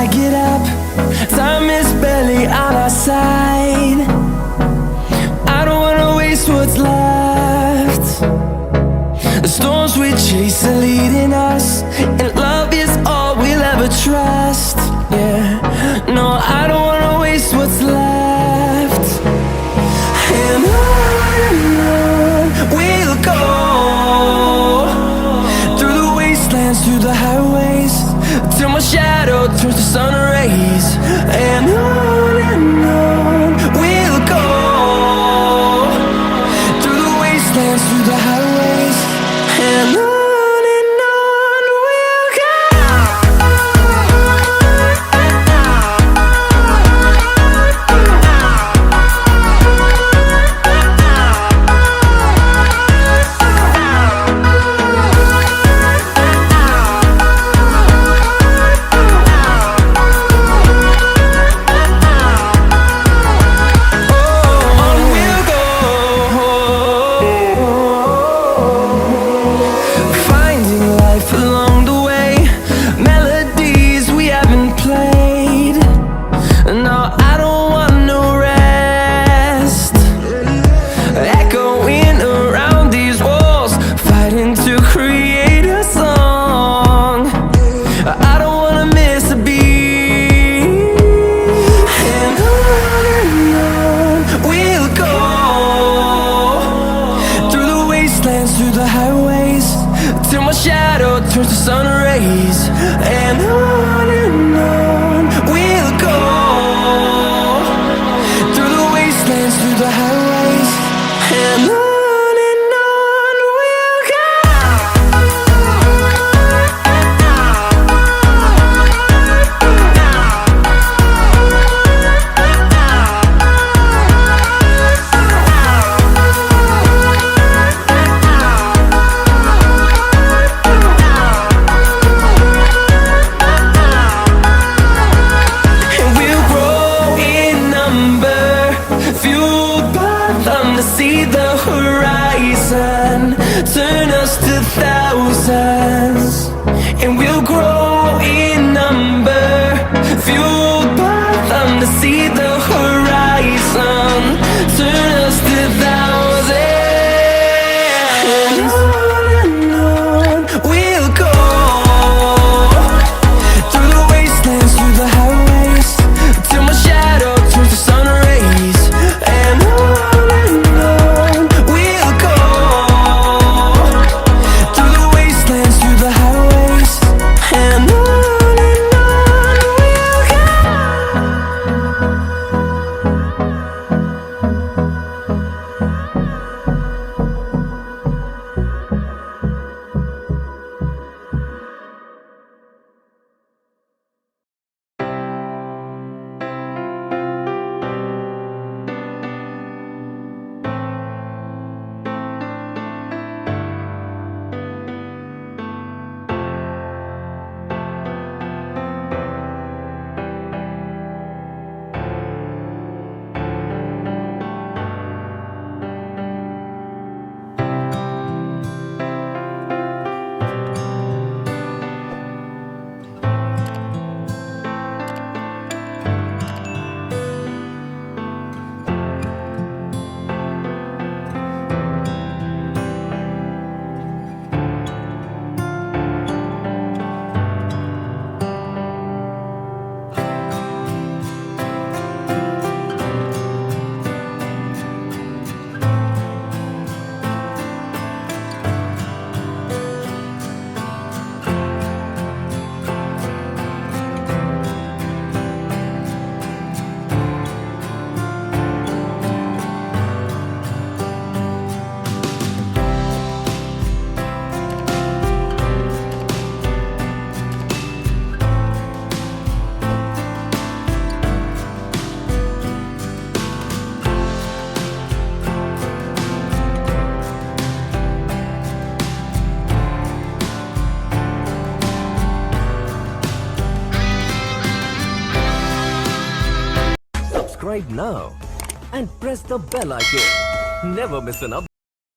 get up, time is barely on our side. I don't wanna waste what's left. The storms we chase are leading us, and love is all we'll ever trust. Yeah, no, I don't wanna waste what's left. And on we'll go, through the wastelands, through the highways, till my shadow turns to sun rays. And on we'll go, through the wastelands, through the highways, and on we'll go. Through the highways, till my shadow turns to sun rays. And on we'll go, through the wastelands, through the highways, and on we'll go. See the horizon turn us to thousands, and we'll grow in number, fueled by them. To see the horizon turn us to thousands, and on we'll go, through the wastelands, through the highways, till my shadow turns to sun rays. And subscribe now and press the bell icon. Never miss an update.